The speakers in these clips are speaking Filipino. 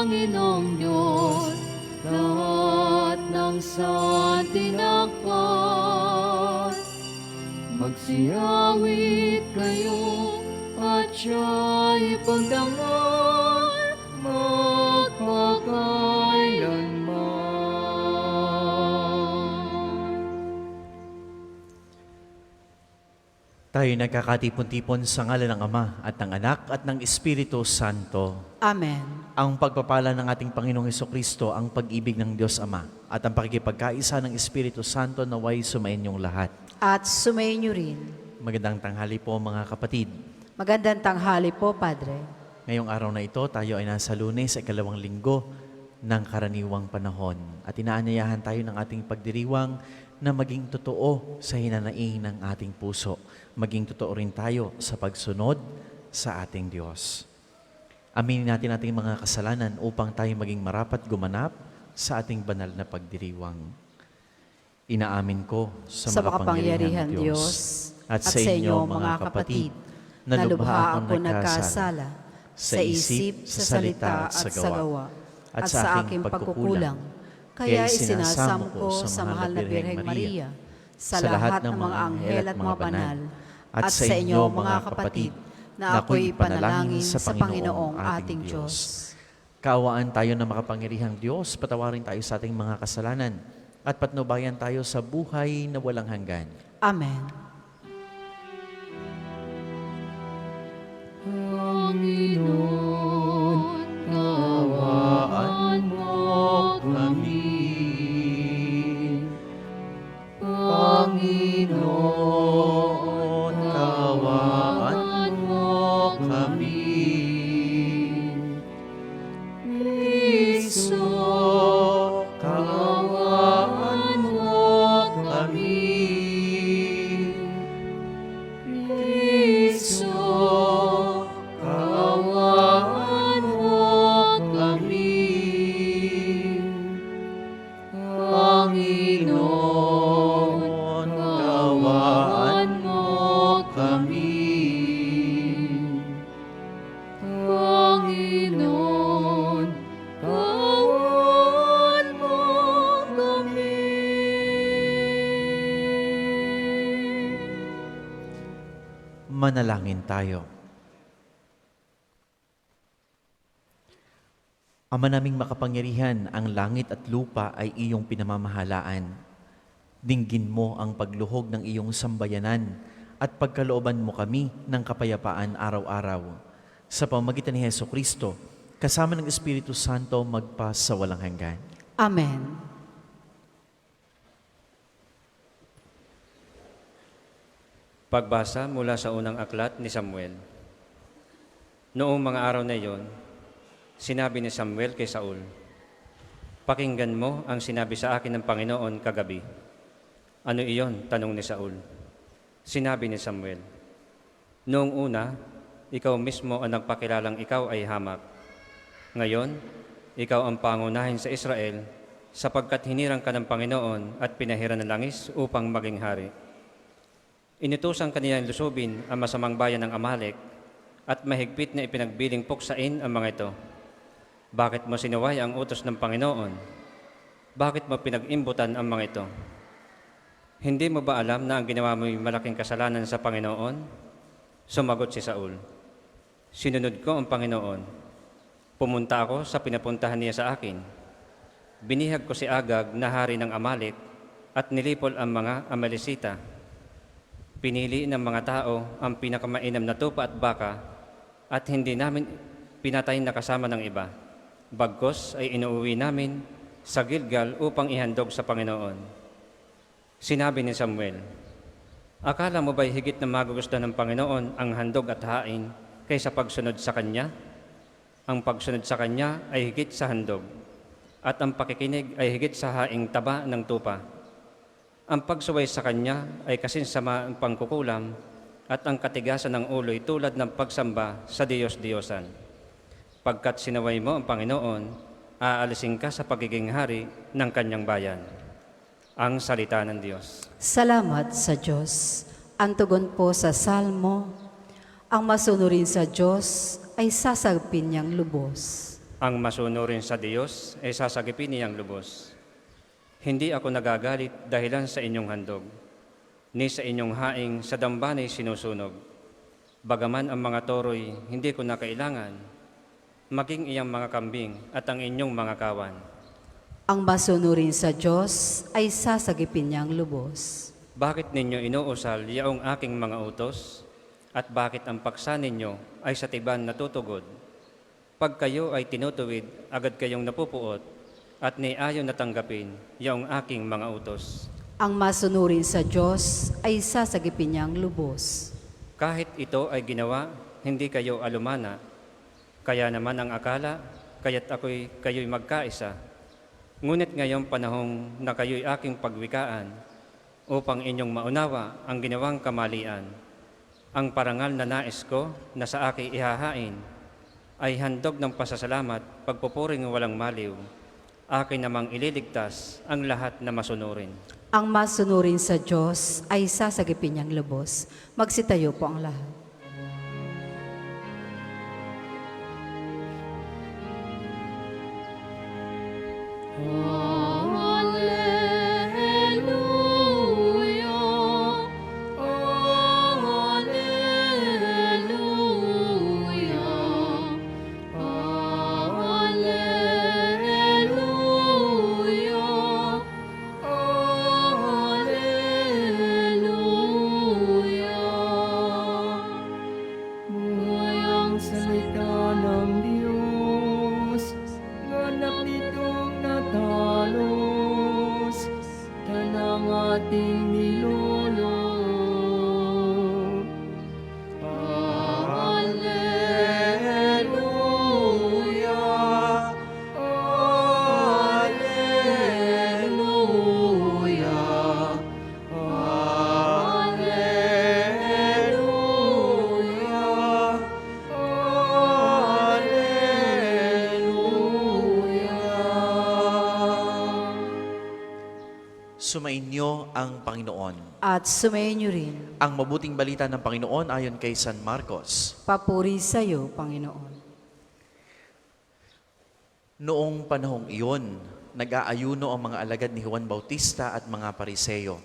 Panginoong Diyos, lahat ng santinakpan. Magsiyawit kayo at siya'y pagdangal magpakailanman. Tayo nagkakatipon-tipon sa ngalan ng Ama at ng Anak at ng Espiritu Santo. Amen. Ang pagpapala ng ating Panginoong Hesukristo, ang pag-ibig ng Diyos Ama, at ang pakikipagkaisa ng Espiritu Santo naway sumayin lahat. At sumayin niyo rin. Magandang tanghali po mga kapatid. Magandang tanghali po, Padre. Ngayong araw na ito, tayo ay nasa Lunes sa ikalawang linggo ng karaniwang panahon. At inaanyayahan tayo ng ating pagdiriwang na maging totoo sa hinanaing ng ating puso. Maging totoo rin tayo sa pagsunod sa ating Diyos. Aminin natin ating mga kasalanan upang tayo maging marapat gumanap sa ating banal na pagdiriwang. Inaamin ko sa makapangyarihang Diyos at sa inyo mga kapatid na lubha akong nagkasala sa isip, sa salita at sa gawa at sa aking pagkukulang. Kaya isinasamo ko sa mahal na Birheng Maria, sa lahat ng mga anghel at mga banal, at sa inyo mga kapatid, na ako'y panalangin sa Panginoong ating Diyos. Kaawaan tayo ng makapangyarihang Diyos, patawarin tayo sa ating mga kasalanan, at patnubayan tayo sa buhay na walang hanggan. Amen. Panginoon, kaawaan mo kami. Panginoon, kaawaan mo kami. Kristo, kaawaan mo kami. Kristo, kaawaan mo kami. Panginoon, kaawaan mo kami. Panginoon, kaawaan mo kami. Manalangin tayo. Ama naming makapangyarihan, ang langit at lupa ay iyong pinamamahalaan. Dinggin mo ang pagluhog ng iyong sambayanan at pagkalooban mo kami ng kapayapaan araw-araw. Sa pamamagitan ni Hesukristo, kasama ng Espiritu Santo magpa sa walang hanggan. Amen. Pagbasa mula sa unang aklat ni Samuel. Noong mga araw na iyon, sinabi ni Samuel kay Saul, "Pakinggan mo ang sinabi sa akin ng Panginoon kagabi." "Ano iyon?" tanong ni Saul. Sinabi ni Samuel, "Noong una, ikaw mismo ang nagpakilalang ikaw ay hamak. Ngayon, ikaw ang pangunahin sa Israel sapagkat hinirang ka ng Panginoon at pinahiran ng langis upang maging hari. Inutusan kaniyang lusubin ang masamang bayan ng Amalek at mahigpit na ipinagbiling puksain ang mga ito. Bakit mo sinuway ang utos ng Panginoon? Bakit mo pinag-imbutan ang mga ito? Hindi mo ba alam na ang ginawa mo'y malaking kasalanan sa Panginoon?" Sumagot si Saul, "Sinunod ko ang Panginoon. Pumunta ako sa pinapuntahan niya sa akin. Binihag ko si Agag na hari ng Amalek at nilipol ang mga Amalesita. Pinili ng mga tao ang pinakamainam na tupa at baka at hindi namin pinatay na kasama ng iba. Bagkos ay inuuwi namin sa Gilgal upang ihandog sa Panginoon." Sinabi ni Samuel, "Akala mo ba'y higit na magugustuhan ng Panginoon ang handog at hain kaysa pagsunod sa Kanya? Ang pagsunod sa Kanya ay higit sa handog, at ang pakikinig ay higit sa haing taba ng tupa. Ang pagsuway sa Kanya ay kasinsama ang pangkukulam, at ang katigasan ng ulo'y tulad ng pagsamba sa Diyos-Diyosan. Pagkat sinaway mo ang Panginoon, aalisin ka sa pagiging hari ng Kanyang bayan." Ang salita ng Diyos. Salamat sa Diyos. Ang tugon po sa Salmo, ang masunurin sa Diyos ay sasagpin niyang lubos. Ang masunurin sa Diyos ay sasagipin niyang lubos. Hindi ako nagagalit dahilan sa inyong handog, ni sa inyong haing sa dambanay sinusunog. Bagaman ang mga toro'y hindi ko na kailangan, maging iyang mga kambing at ang inyong mga kawan. Ang masunurin sa Diyos ay sasagipin niyang lubos. Bakit ninyo inuusal yaong aking mga utos? At bakit ang paksa ninyo ay sa tiban natutugod? Pag kayo ay tinutuwid, agad kayong napupuot, at niayon na tanggapin yaong aking mga utos. Ang masunurin sa Diyos ay sasagipin niyang lubos. Kahit ito ay ginawa, hindi kayo alumana. Kaya naman ang akala, kaya't kayo'y magkaisa. Ngunit ngayong panahong na kayo'y aking pagwikaan, upang inyong maunawa ang ginawang kamalian. Ang parangal na nais ko na sa aking ihahain ay handog ng pasasalamat, pagpupuring walang maliw. Akin namang ililigtas ang lahat na masunurin. Ang masunurin sa Diyos ay sasagipin niyang lubos. Magsitayo po ang lahat. Alleluia, Alleluia, Alleluia, Alleluia. Buhay ang salita ng Diyos, ganap nitong natalos, tanang ating niloloob. Alleluia, Alleluia, Alleluia, Alleluia. Sumainyo ang Panginoon. At sumayin niyo rin. Ang mabuting balita ng Panginoon ayon kay San Marcos. Papuri sa iyo, Panginoon. Noong panahong iyon, nag-aayuno ang mga alagad ni Juan Bautista at mga Pariseo.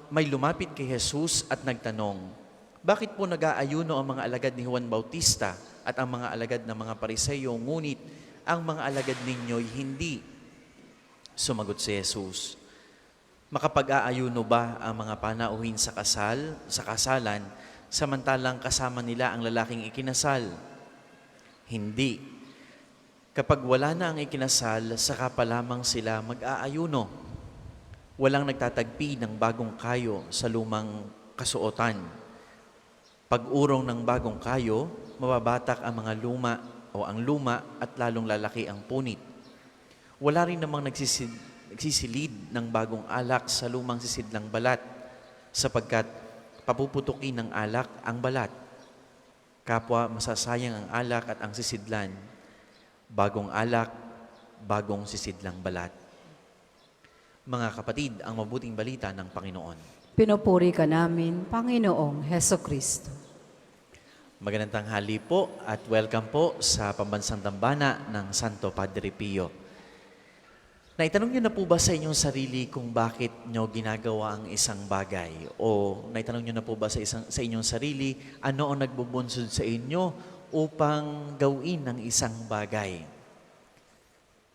May lumapit kay Jesus at nagtanong, bakit po nag-aayuno ang mga alagad ni Juan Bautista at ang mga alagad ng mga Pariseo, ngunit ang mga alagad ninyo'y hindi? Sumagot si Jesus, makapag-aayuno ba ang mga panauhin sa kasalan, samantalang kasama nila ang lalaking ikinasal? Hindi. Kapag wala na ang ikinasal, saka pa lamang sila mag-aayuno. Walang nagtatagpi ng bagong kayo sa lumang kasuotan. Pag-urong ng bagong kayo, mababatak ang mga luma o ang luma at lalong lalaki ang punit. Wala rin namang nagsisilid ng bagong alak sa lumang sisidlang balat, sapagkat papuputukin ng alak ang balat. Kapwa masasayang ang alak at ang sisidlan. Bagong alak, bagong sisidlang balat. Mga kapatid, ang mabuting balita ng Panginoon. Pinupuri ka namin, Panginoong Heso Kristo. Magandang tanghali po at welcome po sa Pambansang Dambana ng Santo Padre Pio. Naitanong niyo na po ba sa inyong sarili kung bakit niyo ginagawa ang isang bagay? O naitanong niyo na po ba sa inyong sarili ano ang nagbubunsod sa inyo upang gawin ang isang bagay?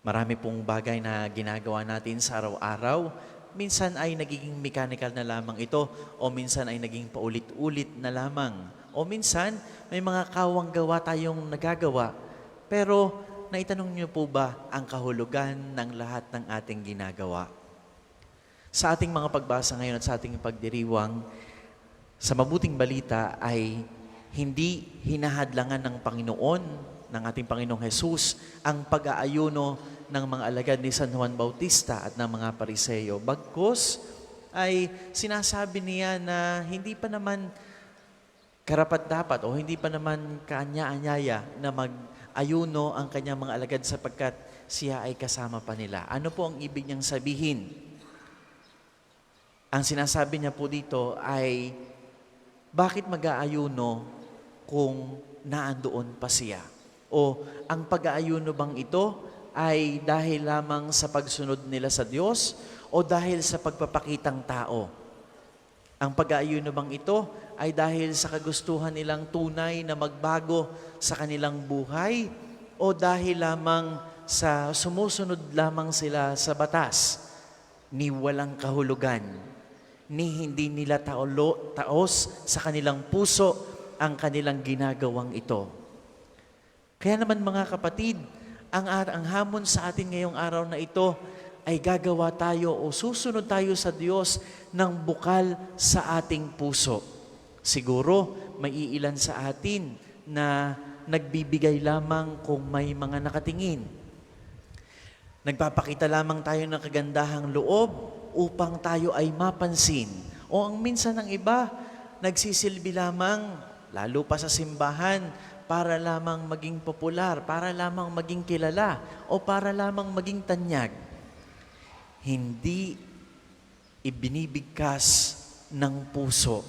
Marami pong bagay na ginagawa natin sa araw-araw. Minsan ay nagiging mechanical na lamang ito o minsan ay naging paulit-ulit na lamang. O minsan may mga kawang gawa tayong nagagawa. Pero naitanong niyo po ba ang kahulugan ng lahat ng ating ginagawa? Sa ating mga pagbasa ngayon at sa ating pagdiriwang, sa mabuting balita ay hindi hinahadlangan ng Panginoon, ng ating Panginoong Jesus, ang pag-aayuno ng mga alagad ni San Juan Bautista at ng mga Pariseo. Bagkus ay sinasabi niya na hindi pa naman karapat-dapat o hindi pa naman kaanya-anyaya na mag-ayuno ang kanyang mga alagad sapagkat siya ay kasama pa nila. Ano po ang ibig niyang sabihin? Ang sinasabi niya po dito ay, bakit mag-aayuno kung naandoon pa siya? O ang pag-aayuno bang ito ay dahil lamang sa pagsunod nila sa Diyos o dahil sa pagpapakitang tao? Ang pag-aayuno bang ito ay dahil sa kagustuhan nilang tunay na magbago sa kanilang buhay o dahil lamang sa sumusunod lamang sila sa batas ni walang kahulugan, ni hindi nila taos sa kanilang puso ang kanilang ginagawang ito? Kaya naman mga kapatid, ang hamon sa atin ngayong araw na ito ay gagawa tayo o susunod tayo sa Diyos ng bukal sa ating puso. Siguro, may iilan sa atin na nagbibigay lamang kung may mga nakatingin. Nagpapakita lamang tayo ng kagandahang loob upang tayo ay mapansin. O ang minsan ng iba, nagsisilbi lamang, lalo pa sa simbahan, para lamang maging popular, para lamang maging kilala, o para lamang maging tanyag. Hindi ibinibigkas ng puso,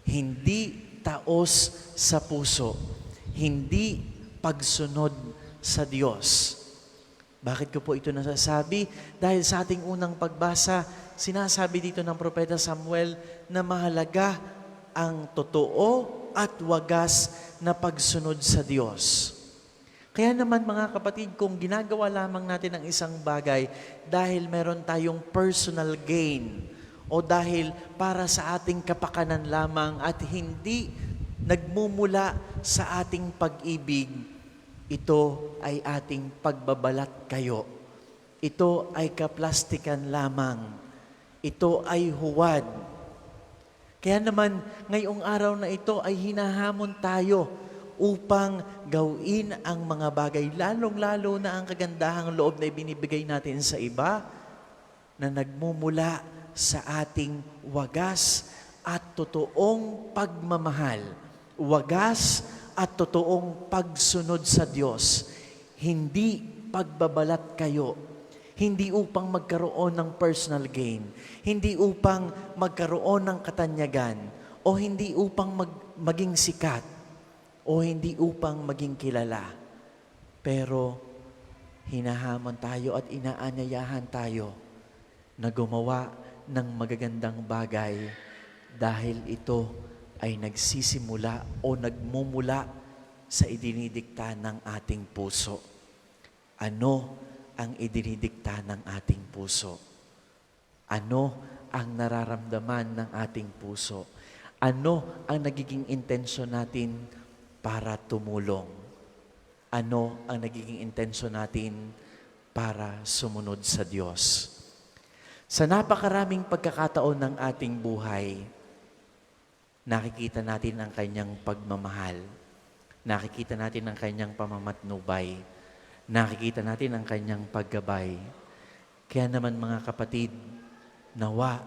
hindi taos sa puso, hindi pagsunod sa Diyos. Bakit ko po ito nasasabi? Dahil sa ating unang pagbasa, sinasabi dito ng Propeta Samuel na mahalaga ang totoo at wagas na pagsunod sa Diyos. Kaya naman mga kapatid, kung ginagawa lamang natin ang isang bagay dahil meron tayong personal gain o dahil para sa ating kapakanan lamang at hindi nagmumula sa ating pag-ibig, ito ay ating pagbabalat kayo. Ito ay kaplastikan lamang. Ito ay huwad. Kaya naman, ngayong araw na ito ay hinahamon tayo upang gawin ang mga bagay, lalong-lalo na ang kagandahang loob na ibinibigay natin sa iba na nagmumula sa ating wagas at totoong pagmamahal. Wagas at totoong pagsunod sa Diyos. Hindi pagbabalat kayo. Hindi upang magkaroon ng personal gain. Hindi upang magkaroon ng katanyagan. O hindi upang maging sikat. O hindi upang maging kilala. Pero hinahamon tayo at inaanyayahan tayo na gumawa ng magagandang bagay dahil ito ay nagsisimula o nagmumula sa idinidikta ng ating puso. Ano ang idinidikta ng ating puso? Ano ang nararamdaman ng ating puso? Ano ang nagiging intensyon natin para tumulong? Ano ang nagiging intensyon natin para sumunod sa Diyos? Sa napakaraming pagkakataon ng ating buhay, nakikita natin ang kanyang pagmamahal. Nakikita natin ang kanyang pamamatnubay. Nakikita natin ang kanyang paggabay. Kaya naman mga kapatid, nawa,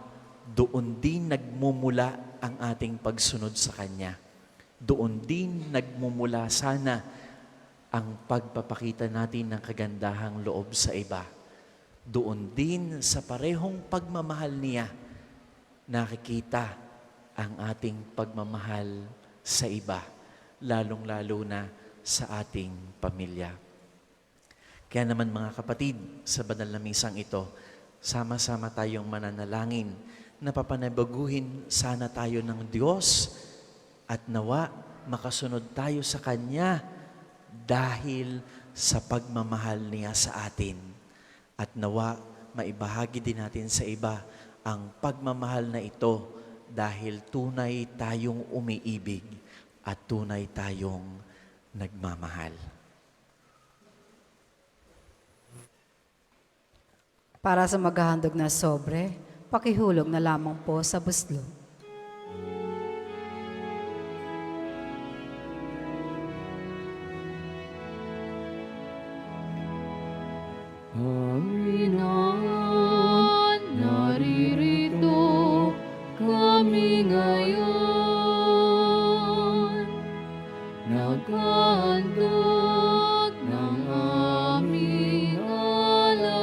doon din nagmumula ang ating pagsunod sa Kanya. Doon din nagmumula sana ang pagpapakita natin ng kagandahang loob sa iba. Doon din sa parehong pagmamahal niya, nakikita ang ating pagmamahal sa iba, lalong-lalo na sa ating pamilya. Kaya naman mga kapatid, sa banal na misang ito, sama-sama tayong mananalangin na papanabaguhin sana tayo ng Diyos at nawa makasunod tayo sa Kanya dahil sa pagmamahal niya sa atin. At nawa maibahagi din natin sa iba ang pagmamahal na ito dahil tunay tayong umiibig at tunay tayong nagmamahal. Para sa maghahandog na sobre, pakihulog na lamang po sa buslo. Panginoon, naririto kami ngayon, naghahandog ng aming alay.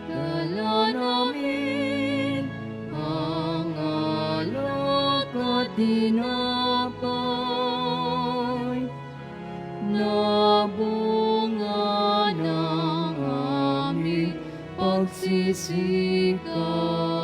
Dala namin bunga ng aming pagsisikap.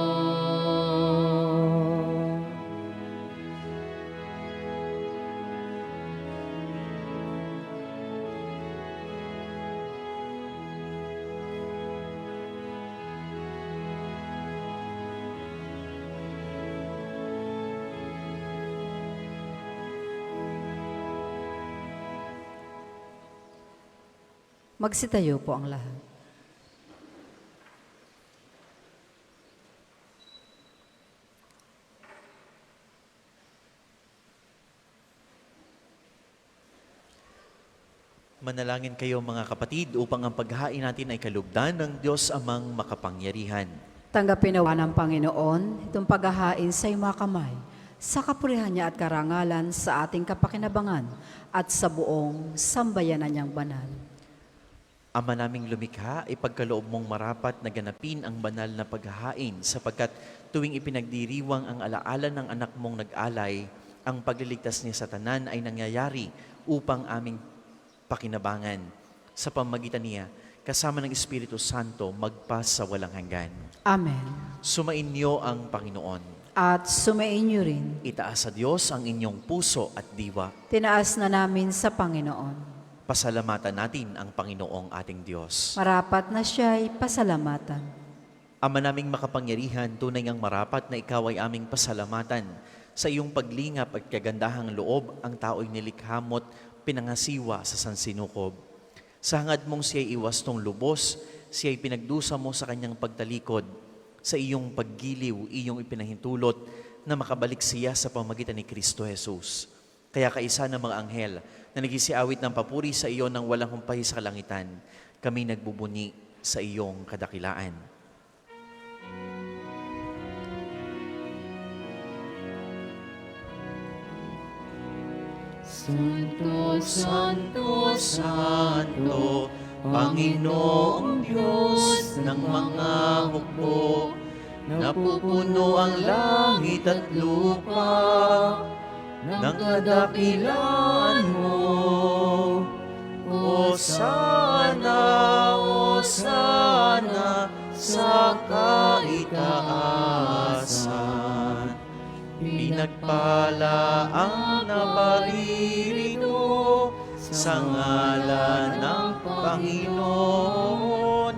Magsitayo po ang lahat. Manalangin kayo mga kapatid upang ang paghain natin ay kalugdan ng Diyos amang makapangyarihan. Tanggapin nawa ng Panginoon itong paghahain sa iyong mga kamay, sa kapurihan niya at karangalan sa ating kapakinabangan at sa buong sambayanan niyang banal. Ama naming lumikha, ipagkaloob mong marapat na ganapin ang banal na paghahain sapagkat tuwing ipinagdiriwang ang alaala ng anak mong nag-alay, ang pagliligtas niya sa tanan ay nangyayari upang aming pakinabangan. Sa pamagitan niya, kasama ng Espiritu Santo, magpas sa walang hanggan. Amen. Sumainyo ang Panginoon. At sumain niyo rin, Itaas sa Diyos ang inyong puso at diwa. tinaas na namin sa Panginoon. Pasalamatan natin ang Panginoong ating Diyos. Marapat na siya'y pasalamatan. Ama naming makapangyarihan, tunay ngang marapat na ikaw ay aming pasalamatan. Sa iyong paglingap at kagandahang loob, ang tao'y nilikhamot, pinangasiwa sa sansinukob. Sa hangad mong siya'y iwastong lubos, siya'y pinagdusa mo sa kanyang pagtalikod. Sa iyong paggiliw, iyong ipinahintulot na makabalik siya sa pamagitan ni Kristo Jesus. Kaya kaisa ng mga anghel na nagisiawit ng papuri sa iyo ng walang humpay sa kalangitan, kami nagbubuni sa iyong kadakilaan. Santo, Santo, Santo, Panginoong Diyos ng mga hukbo, napupuno ang langit at lupa ng kadakilaan mo. Hosana, Hosana sa kaitaasan. Pinagpala ang naparirito sa ngalan ng Panginoon.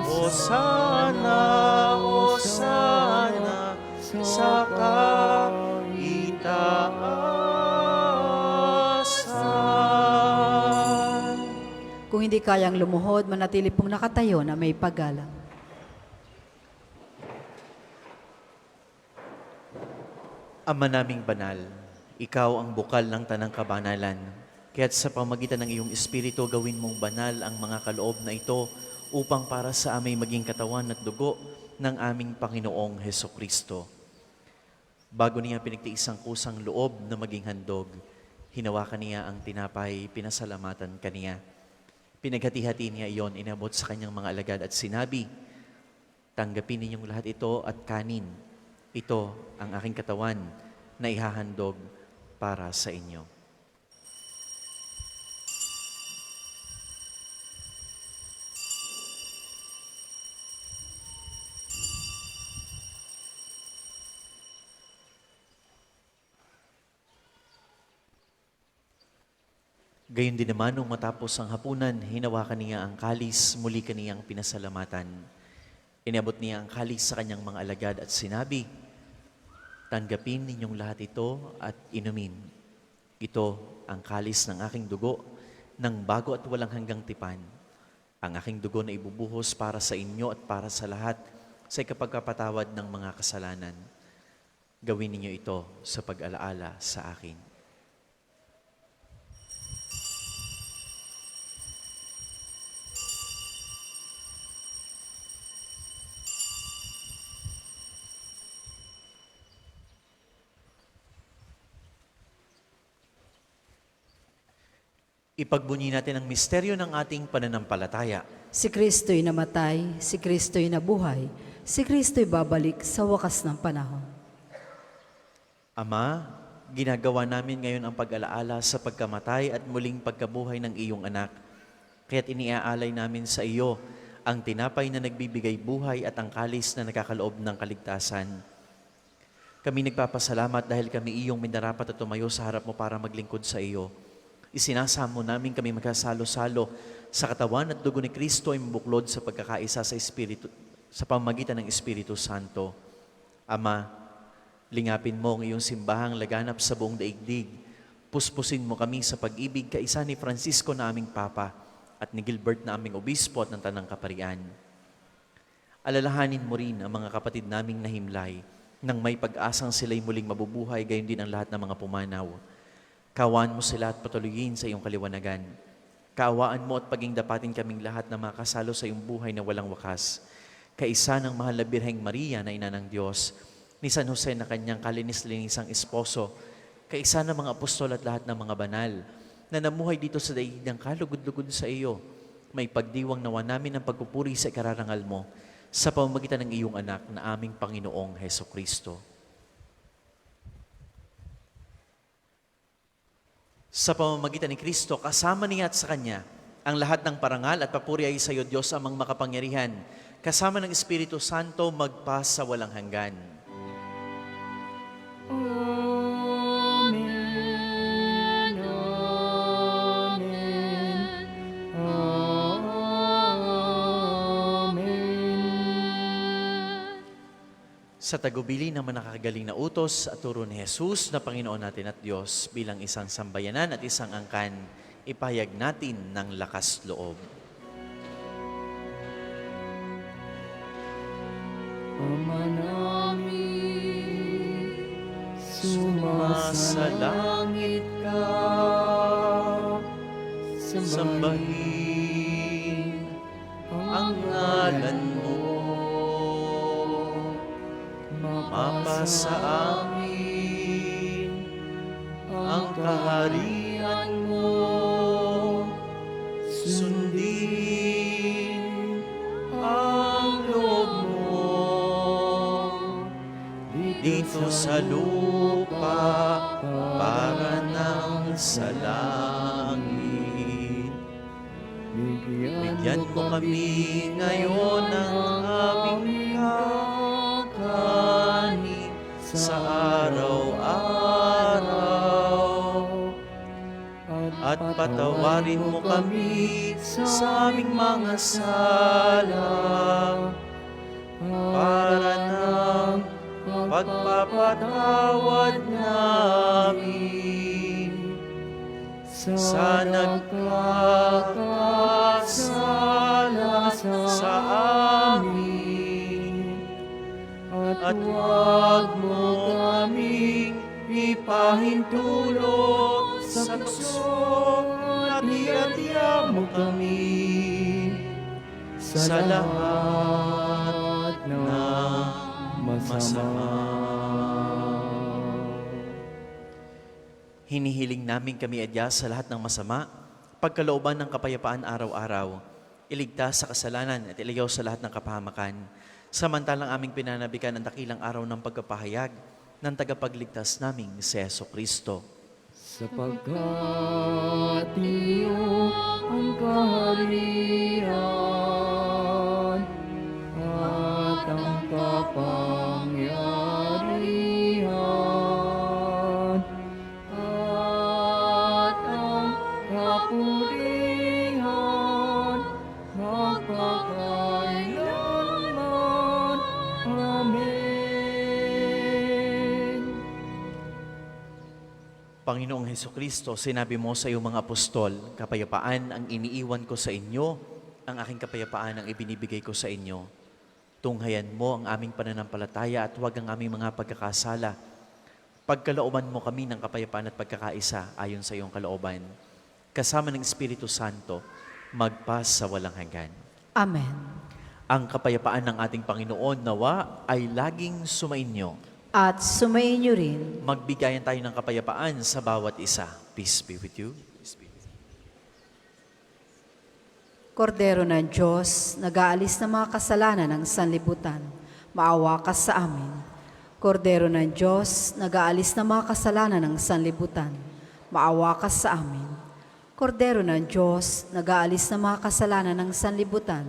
Hosana, Hosana sa kaitaasan. Kung hindi kayang lumuhod, manatili pong nakatayo na may paggalang. Ama naming banal, ikaw ang bukal ng tanang kabanalan. Kaya't sa pamagitan ng iyong Espiritu, gawin mong banal ang mga kaloob na ito upang para sa aming maging katawan at dugo ng aming Panginoong Hesukristo. Bago niya pinagtiis ang kusang loob na maging handog, hinawakan niya ang tinapay, pinasalamatan kaniya. Pinaghati-hati niya iyon, inabot sa kanyang mga alagad at sinabi, "Tanggapin ninyong lahat ito at kanin. Ito ang aking katawan na ihahandog para sa inyo." Gayon din naman, nung matapos ang hapunan, hinawakan niya ang kalis, muli kaniyang pinasalamatan. Inabot niya ang kalis sa kanyang mga alagad at sinabi, "Tanggapin ninyong lahat ito at inumin. Ito ang kalis ng aking dugo, ng bago at walang hanggang tipan. Ang aking dugo na ibubuhos para sa inyo at para sa lahat sa ikapagkapatawad ng mga kasalanan. Gawin ninyo ito sa pag-alaala sa akin." Ipagbunyi natin ang misteryo ng ating pananampalataya. Si Kristo'y namatay, si Kristo'y nabuhay, si Kristo'y babalik sa wakas ng panahon. Ama, ginagawa namin ngayon ang pag-alaala sa pagkamatay at muling pagkabuhay ng iyong anak. Kaya't iniaalay namin sa iyo ang tinapay na nagbibigay buhay at ang kalis na nakakaloob ng kaligtasan. Kami nagpapasalamat dahil kami iyong minarapat at tumayo sa harap mo para maglingkod sa iyo. Isinasamo namin kami magkasalo-salo sa katawan at dugo ni Kristo ay mabuklod sa pagkakaisa sa Espiritu, sa pamamagitan ng Espiritu Santo. Ama, lingapin mo ang iyong simbahang laganap sa buong daigdig. Puspusin mo kami sa pag-ibig kaisa ni Francisco na aming Papa at ni Gilbert na aming Obispo at ng Tanang Kaparian. Alalahanin mo rin ang mga kapatid naming nahimlay nang may pag-asang sila'y muling mabubuhay, gayon din ang lahat ng mga pumanaw. Kaawaan mo sila at patuloyin sa iyong kaliwanagan. Kaawaan mo at paging dapatin kaming lahat na makasalo sa iyong buhay na walang wakas. Kaisa ng mahal na Birheng Maria na ina ng Diyos, ni San Jose na kanyang kalinis-linisang esposo, kaisa ng mga apostol at lahat ng mga banal, na namuhay dito sa daigdig ng kalugod-lugod sa iyo, may pagdiwang nawa namin ang pagpupuri sa ikararangal mo, sa pamamagitan ng iyong anak na aming Panginoong Hesukristo. Sa pamamagitan ni Kristo, kasama niya at sa Kanya, ang lahat ng parangal at papuri ay sa iyo, Diyos amang makapangyarihan, kasama ng Espiritu Santo magpa sa walang hanggan. Sa tagubili ng manakagaling na utos at turo ni Jesus na Panginoon natin at Diyos bilang isang sambayanan at isang angkan, ipahayag natin ng lakas loob. Ama namin, Sumasalangit ka, sambahin ang ngalan mo. Mapasa amin ang kaharian mo, sundin ang loob mo dito sa lupa para nang sa langit. Bigyan mo kami ngayon ng aming kakanin sa araw-araw, at patawarin mo kami sa aming mga sala para ng pagpapatawad namin sa nagkakasala sa amin. At huwag mo kaming ipahintulot sa tukso, at iadya mo kami sa lahat ng masama. Hinihiling namin kami adya sa lahat ng masama, pagkalooban ng kapayapaan araw-araw, iligtas sa kasalanan at ilayaw sa lahat ng kapahamakan, samantalang aming pinanabikan ang dakilang araw ng pagkapahayag ng tagapagligtas naming si Jesucristo. sapagkat iyo ang kaharian at ang kapangyarihan at ang kapurihan magpakailanman. Amen. Panginoong Hesukristo, sinabi mo sa iyong mga apostol, kapayapaan ang iniiwan ko sa inyo, ang aking kapayapaan ang ibinibigay ko sa inyo. Tunghayan mo ang aming pananampalataya at huwag ang aming mga pagkakasala. Pagkalooban mo kami ng kapayapaan at pagkakaisa ayon sa iyong kalooban. Kasama ng Espiritu Santo, magpas sa walang hanggan. Amen. Ang kapayapaan ng ating Panginoon nawa ay laging sumainyo. At sumayin niyo rin. Magbigayan tayo ng kapayapaan sa bawat isa. Peace be with you. Kordero ng Diyos, nag-aalis ng mga kasalanan ng sanlibutan, maawa ka sa amin. Kordero ng Diyos, nag-aalis ng mga kasalanan ng sanlibutan, maawa ka sa amin. Kordero ng Diyos, nag-aalis ng mga kasalanan ng sanlibutan,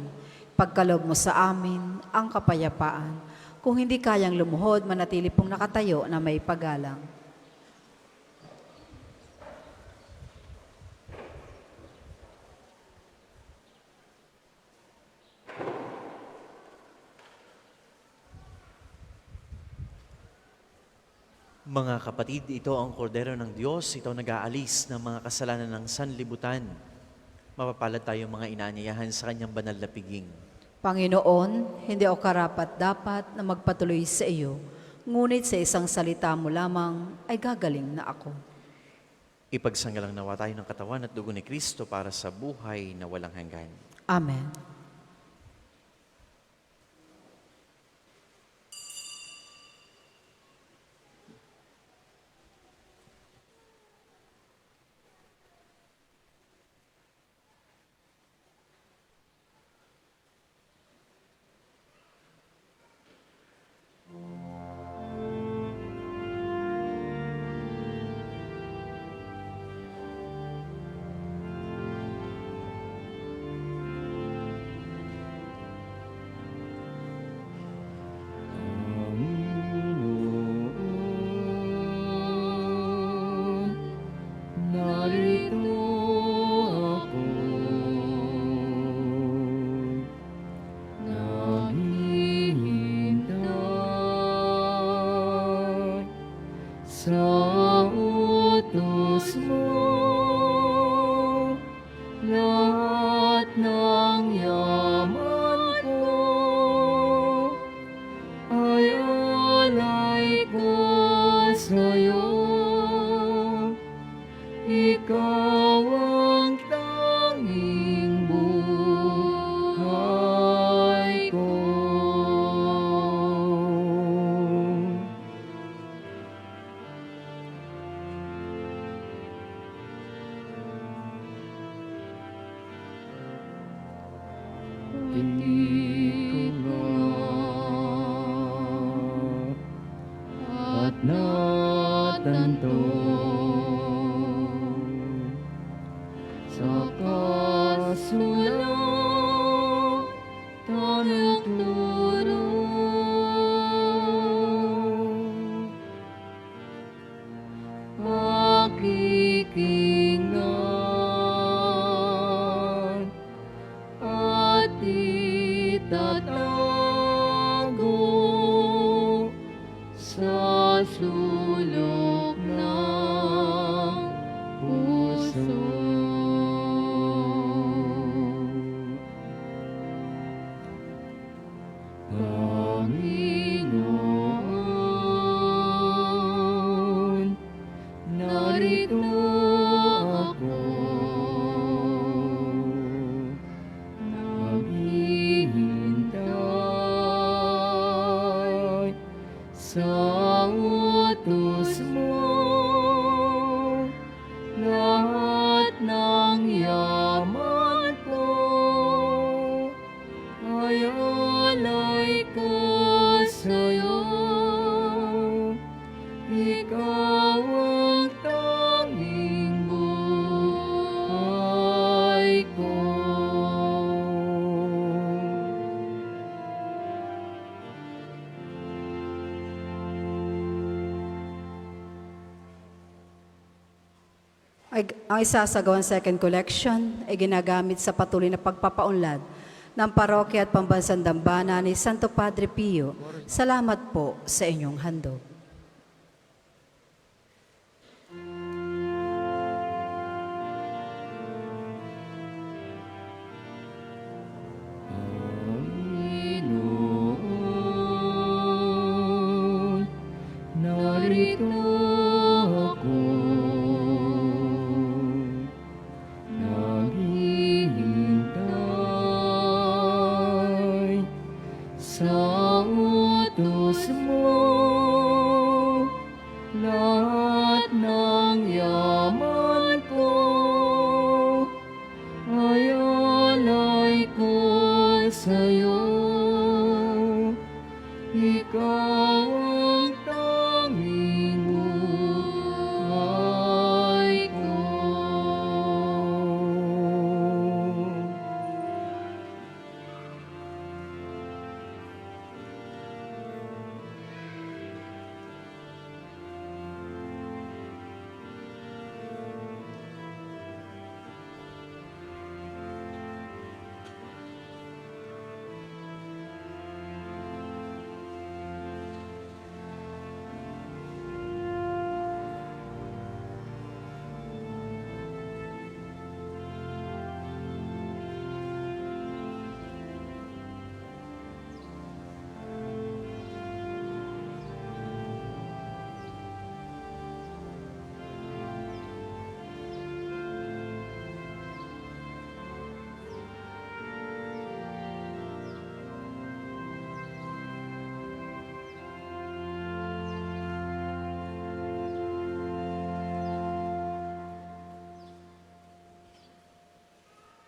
pagkaloob mo sa amin ang kapayapaan. Kung hindi kayang lumuhod, manatili pong nakatayo na may pagalang. Mga kapatid, ito ang kordero ng Diyos, ito nag-aalis ng mga kasalanan ng sanlibutan. Mapapalad tayong mga inaanyayahan sa kanyang banal na piging. Panginoon, hindi ako karapat-dapat na magpatuloy sa iyo, ngunit sa isang salita mo lamang ay gagaling na ako. Ipagsanggalang nawa tayo ng katawan at dugo ni Kristo para sa buhay na walang hanggan. Amen. Ang isasagawang second collection ay ginagamit sa patuloy na pagpapaunlad ng parokya at pambansang dambana ni Santo Padre Pio. Salamat po sa inyong handog. Sa utos mo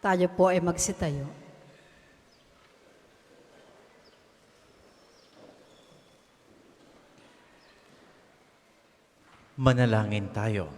Tayo po ay magsitayo. Manalangin tayo.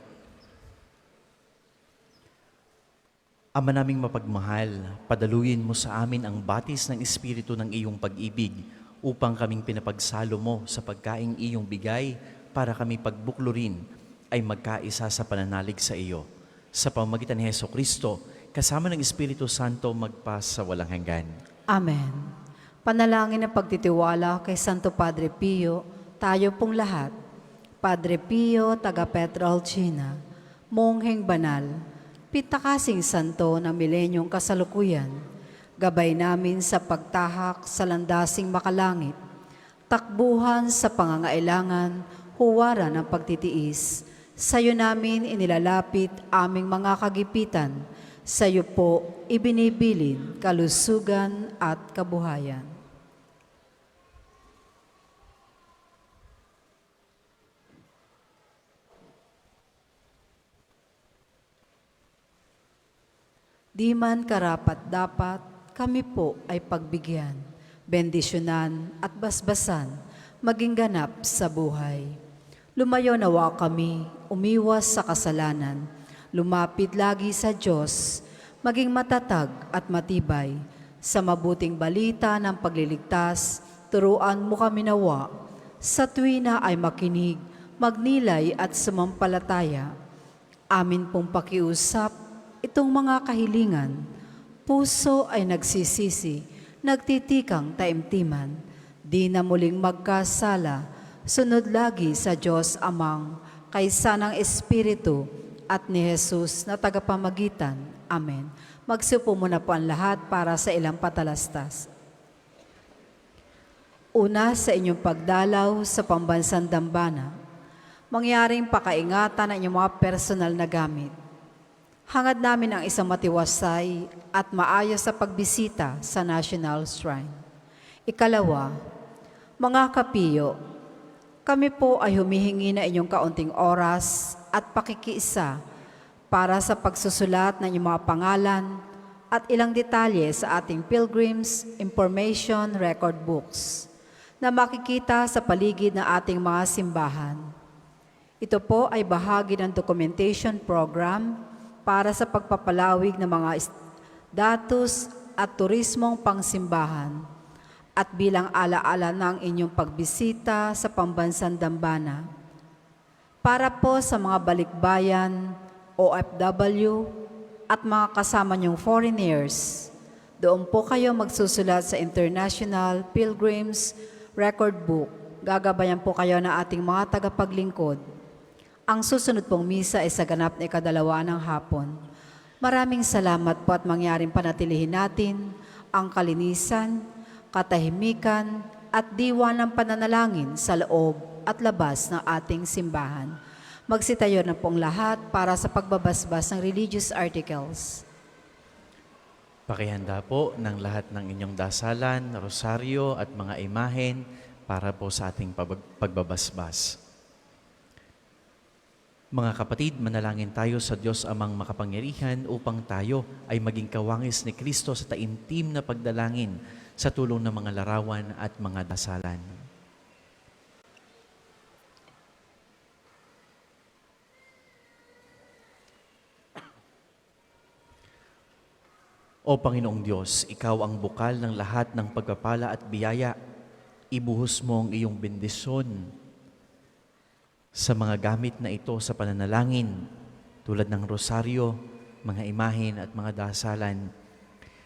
Ama naming mapagmahal, padaluyin mo sa amin ang batis ng Espiritu ng iyong pag-ibig upang kaming pinapagsalo mo sa pagkaing iyong bigay para kami pagbuklurin ay magkaisa sa pananalig sa iyo. Sa pamamagitan ni Hesukristo, kasama ng Espiritu Santo magpa sa walang hanggan. Amen. Panalangin ng pagtitiwala kay Santo Padre Pio, tayo pong lahat. Padre Pio, taga Petralcina, Mongheng Banal, Pitakasing Santo ng Milenyong Kasalukuyan, gabay namin sa pagtahak sa landasing makalangit, takbuhan sa pangangailangan, huwaran ng pagtitiis. Sa iyo namin inilalapit aming mga kagipitan, sa iyo po ibinibilin kalusugan at kabuhayan. Di man karapat-dapat, kami po ay pagbigyan, bendisyonan at basbasan, maging ganap sa buhay. Lumayo nawa kami, umiwas sa kasalanan, lumapit lagi sa Diyos, maging matatag at matibay. Sa mabuting balita ng pagliligtas, turuan mo kami nawa. Sa tuwina ay makinig, magnilay at sumampalataya. Amin pong pakiusap, itong mga kahilingan, puso ay nagsisisi, nagtitikang taimtiman, di na muling magkasala, sunod lagi sa Diyos Amang, kaysa ng Espiritu at ni Jesus na tagapamagitan. Amen. Magsiupo muna po ang lahat para sa ilang patalastas. Una, sa inyong pagdalaw sa pambansang dambana, mangyaring pakaingatan ang inyong mga personal na gamit. Hangad namin ang isang matiwasay at maayos sa pagbisita sa National Shrine. Ikalawa, mga kapiyo, kami po ay humihingi na inyong kaunting oras at pakikiisa para sa pagsusulat ng inyong mga pangalan at ilang detalye sa ating Pilgrims Information Record Books na makikita sa paligid ng ating mga simbahan. Ito po ay bahagi ng documentation program para sa pagpapalawig ng mga datos at turismong pangsimbahan at bilang alaala ng inyong pagbisita sa pambansang dambana. Para po sa mga balikbayan, OFW at mga kasama niyong foreigners, doon po kayo magsusulat sa International Pilgrims Record Book. Gagabayan po kayo ng ating mga tagapaglingkod. Ang susunod pong misa ay sa ganap na 2:00 ng hapon. Maraming salamat po at mangyaring panatilihin natin ang kalinisan, katahimikan at diwa ng pananalangin sa loob at labas ng ating simbahan. Magsitayo na pong lahat para sa pagbabasbas ng religious articles. Pakihanda po ng lahat ng inyong dasalan, rosaryo at mga imahen para po sa ating pagbabasbas. Mga kapatid, manalangin tayo sa Diyos Amang makapangyarihan upang tayo ay maging kawangis ni Kristo sa taimtim na pagdalangin sa tulong ng mga larawan at mga dasalan. O Panginoong Diyos, Ikaw ang bukal ng lahat ng pagpapala at biyaya. Ibuhos mo ang iyong bendisyon sa mga gamit na ito sa pananalangin, tulad ng rosaryo, mga imahen at mga dasalan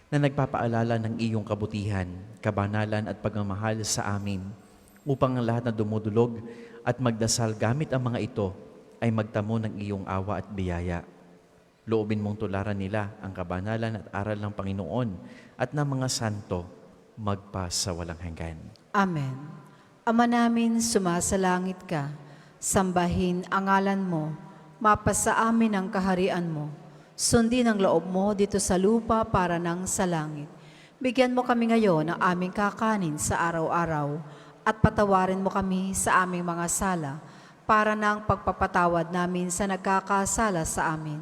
na nagpapaalala ng iyong kabutihan, kabanalan at pagmamahal sa amin, upang ang lahat na dumudulog at magdasal gamit ang mga ito ay magtamo ng iyong awa at biyaya. Loobin mong tularan nila ang kabanalan at aral ng Panginoon at ng mga santo magpa sa walang hanggan. Amen. Ama namin, sumasalangit ka. Sambahin ang ngalan mo, mapasa amin ang kaharian mo. Sundin ang loob mo dito sa lupa para nang sa langit. Bigyan mo kami ngayon ng aming kakanin sa araw-araw at patawarin mo kami sa aming mga sala para nang pagpapatawad namin sa nagkakasala sa amin.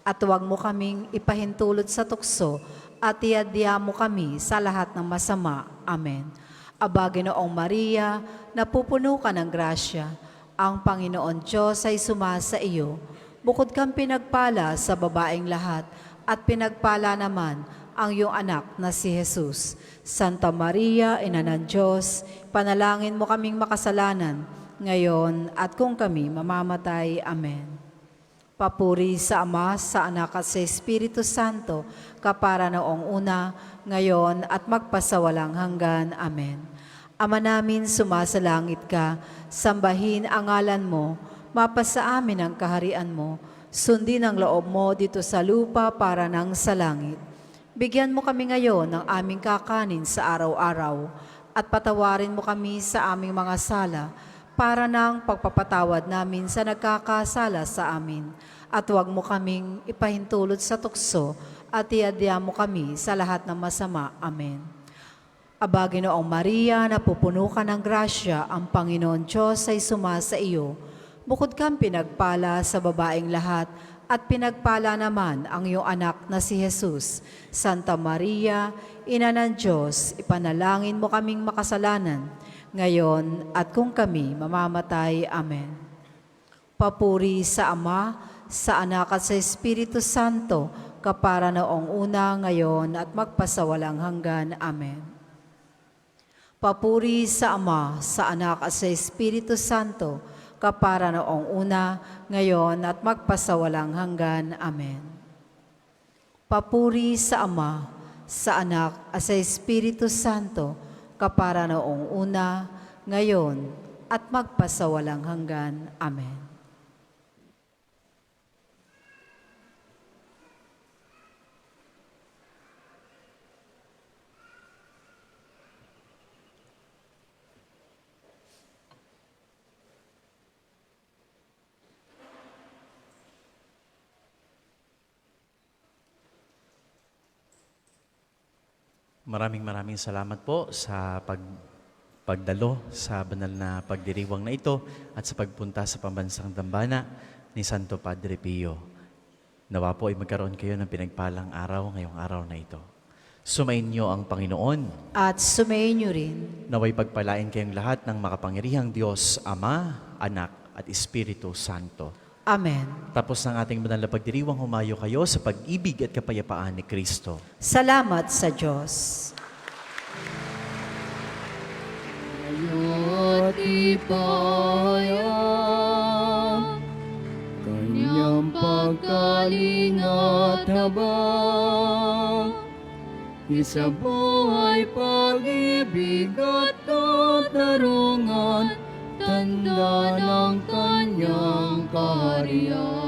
at huwag mo kaming ipahintulot sa tukso at iadya mo kami sa lahat ng masama. Amen. Aba, Ginoong Maria, napupuno ka ng grasya, ang Panginoon Diyos ay sumasa iyo. Bukod kang pinagpala sa babaeng lahat, at pinagpala naman ang iyong anak na si Jesus. Santa Maria, Ina ng Diyos, panalangin mo kaming makasalanan, ngayon at kung kami mamamatay. Amen. Papuri sa Ama, sa Anak at sa Espiritu Santo, kapara noong una, ngayon at magpasawalang hanggan. Amen. Ama namin, sumasalangit ka, sambahin ang ngalan mo, mapasa amin ang kaharian mo, sundin ang loob mo dito sa lupa para nang sa langit. Bigyan mo kami ngayon ng aming kakanin sa araw-araw at patawarin mo kami sa aming mga sala para nang pagpapatawad namin sa nagkakasala sa amin. At huwag mo kaming ipahintulot sa tukso at iadya mo kami sa lahat ng masama. Amen. Aba, Ginoong Maria, napupuno ka ng grasya, ang Panginoon Diyos ay sumasa iyo. Bukod kang pinagpala sa babaeng lahat, at pinagpala naman ang iyong anak na si Jesus. Santa Maria, Ina ng Diyos, ipanalangin mo kaming makasalanan, ngayon at kung kami mamamatay. Amen. Papuri sa Ama, sa Anak at sa Espiritu Santo, kapara noong una, ngayon at magpasawalang hanggan. Amen. Papuri sa Ama, sa Anak at sa Espiritu Santo, kapara noong una, ngayon at magpasawalang hanggan. Amen. Papuri sa Ama, sa Anak at sa Espiritu Santo, kapara noong una, ngayon at magpasawalang hanggan. Amen. Maraming salamat po sa pagdalo sa banal na pagdiriwang na ito at sa pagpunta sa pambansang dambana ni Santo Padre Pio. Nawa po ay magkaroon kayo ng pinagpalang araw ngayong araw na ito. Sumayin niyo ang Panginoon. At sumayin niyo rin. Naway pagpalain kayong lahat ng makapangyarihang Diyos, Ama, Anak at Espiritu Santo. Amen. Tapos ng ating banal na pagdiriwang, humayo kayo sa pag-ibig at kapayapaan ni Kristo. Salamat sa Diyos. At ipaya, kanyang pagkalingat habang isa buhay pag-ibig at katarungan, tanda ng kanyang kaharian.